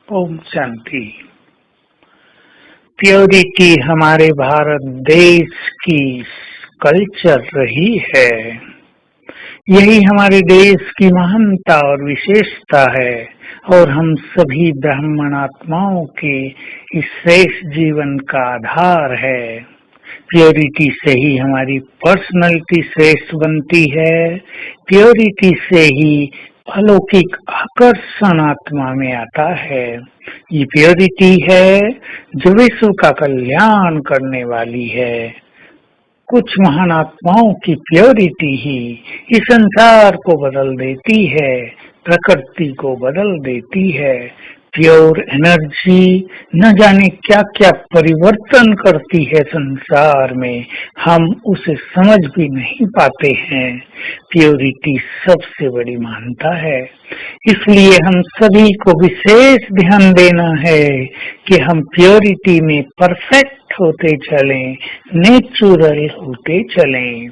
Om Shanti. Purity हमारे भारत देश की कल्चर रही है। यही हमारे देश की महानता और विशेषता है और हम सभी ब्राह्मण आत्माओं के इस श्रेष्ठ जीवन का आधार है। प्योरिटी से ही हमारी पर्सनैलिटी श्रेष्ठ बनती है। प्योरिटी से ही अलौकिक आकर्षण आत्मा में आता है। ये प्योरिटी है जो विश्व का कल्याण करने वाली है। कुछ महान आत्माओं की प्योरिटी ही इस संसार को बदल देती है, प्रकृति को बदल देती है। प्योर एनर्जी न जाने क्या क्या परिवर्तन करती है संसार में, हम उसे समझ भी नहीं पाते हैं। प्योरिटी सबसे बड़ी महानता है, इसलिए हम सभी को विशेष ध्यान देना है कि हम प्योरिटी में परफेक्ट होते चलें, नेचुरल होते चलें।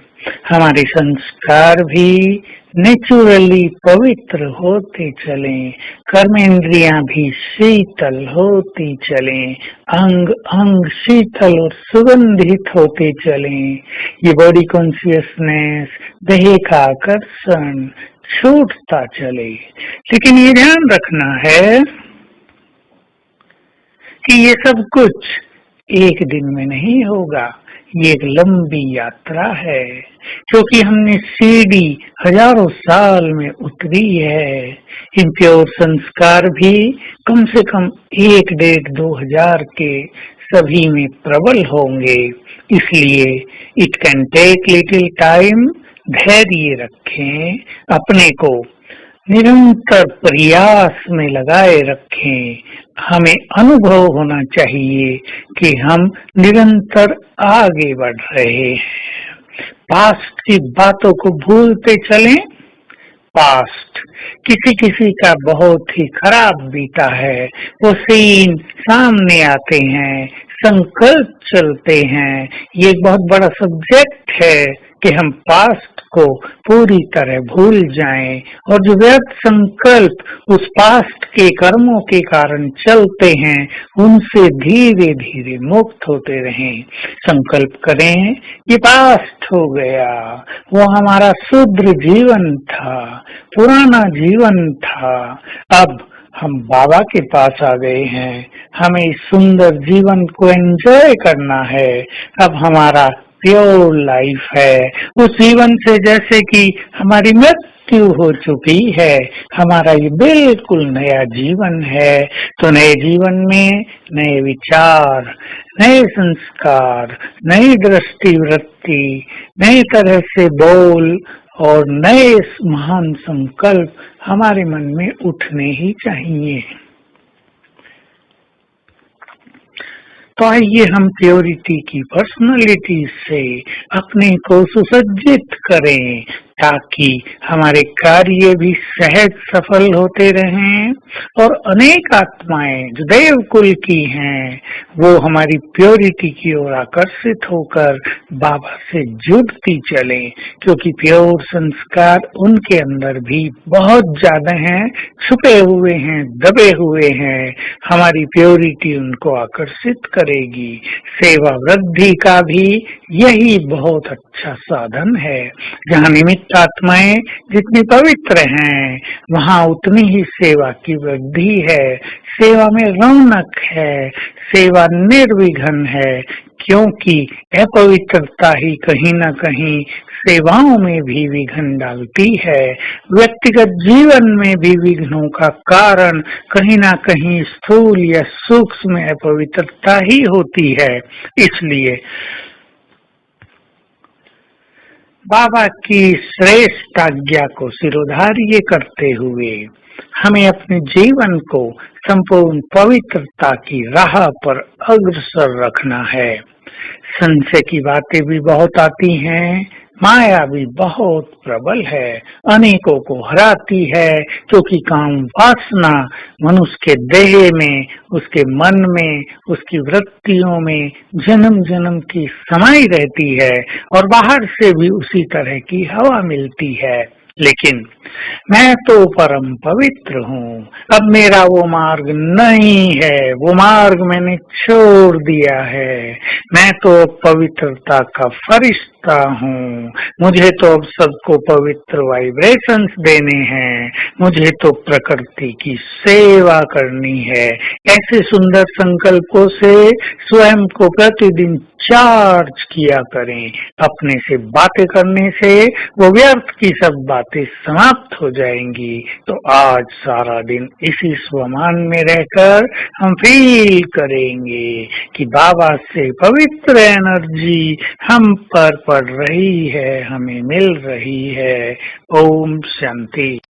हमारे संस्कार भी नेचुरली पवित्र होते चलें, कर्मेंद्रियां भी शीतल होती चलें, अंग अंग शीतल और सुगंधित होते चलें। ये बॉडी कॉन्शियसनेस, देह का आकर्षण छूटता चले। लेकिन ये ध्यान रखना है कि ये सब कुछ एक दिन में नहीं होगा। ये एक लंबी यात्रा है, क्योंकि हमने सीढ़ी हजारों साल में उतरी है। इन प्योर संस्कार भी कम से कम 1-1.5 2000 के सभी में प्रबल होंगे। इसलिए it can take little time. धैर्य रखें, अपने को निरंतर प्रयास में लगाए रखें। हमें अनुभव होना चाहिए कि हम निरंतर आगे बढ़ रहे हैं। पास्ट की बातों को भूलते चलें। पास्ट किसी किसी का बहुत ही खराब बीता है, वो सीन सामने आते हैं, संकल्प चलते हैं। ये एक बहुत बड़ा सब्जेक्ट है कि हम पास्ट को पूरी तरह भूल जाएं और जो व्यर्थ संकल्प उस पास्ट के कर्मों के कारण चलते हैं उनसे धीरे धीरे मुक्त होते रहें। संकल्प करें कि पास्ट हो गया, वो हमारा शुद्र जीवन था, पुराना जीवन था। अब हम बाबा के पास आ गए हैं, हमें इस सुंदर जीवन को एंजॉय करना है। अब हमारा प्योर लाइफ है, उस जीवन से जैसे कि हमारी मृत्यु हो चुकी है, हमारा ये बिल्कुल नया जीवन है। तो नए जीवन में नए विचार, नए संस्कार, नई दृष्टि वृत्ति, नए तरह से बोल और नए महान संकल्प हमारे मन में उठने ही चाहिए। तो आइए हम प्योरिटी की पर्सनालिटी से अपने को सुसज्जित करें ताकि हमारे कार्य भी सहज सफल होते रहें और अनेक आत्माएं जो देव कुल की हैं वो हमारी प्योरिटी की ओर आकर्षित होकर बाबा से जुड़ती चलें, क्योंकि प्योर संस्कार उनके अंदर भी बहुत ज्यादा हैं, छुपे हुए हैं, दबे हुए हैं। हमारी प्योरिटी उनको आकर्षित करेगी। सेवा वृद्धि का भी यही बहुत अच्छा साधन है। जहाँ निमित्त आत्माएं जितनी पवित्र हैं वहाँ उतनी ही सेवा की वृद्धि है, सेवा में रौनक है, सेवा निर्विघ्न है, क्योंकि अपवित्रता ही कहीं न कहीं सेवाओं में भी विघ्न डालती है। व्यक्तिगत जीवन में भी विघ्नों का कारण कहीं न कहीं स्थूल या सूक्ष्म अपवित्रता ही होती है। इसलिए बाबा की श्रेष्ठ आज्ञा को सिरोधार्य करते हुए हमें अपने जीवन को संपूर्ण पवित्रता की राह पर अग्रसर रखना है। संशय की बातें भी बहुत आती हैं, माया भी बहुत प्रबल है, अनेकों को हराती है, क्योंकि काम वासना मनुष्य के देह में, उसके मन में, उसकी वृत्तियों में जन्म जन्म की समाई रहती है और बाहर से भी उसी तरह की हवा मिलती है। लेकिन मैं तो परम पवित्र हूँ। अब मेरा वो मार्ग नहीं है, वो मार्ग मैंने छोड़ दिया है। मैं तो पवित्रता का फरिश्ता हूँ। मुझे तो अब सबको पवित्र वाइब्रेशंस देने हैं। मुझे तो प्रकृति की सेवा करनी है। ऐसे सुंदर संकल्पों से स्वयं को प्रतिदिन चार्ज किया करें। अपने से बातें करने से वो व्यर्थ की सब बातें समाप्त हो जाएंगी। तो आज सारा दिन इसी स्वमान में रहकर हम फील करेंगे कि बाबा से पवित्र एनर्जी हम पर पड़ रही है, हमें मिल रही है। ओम शांति।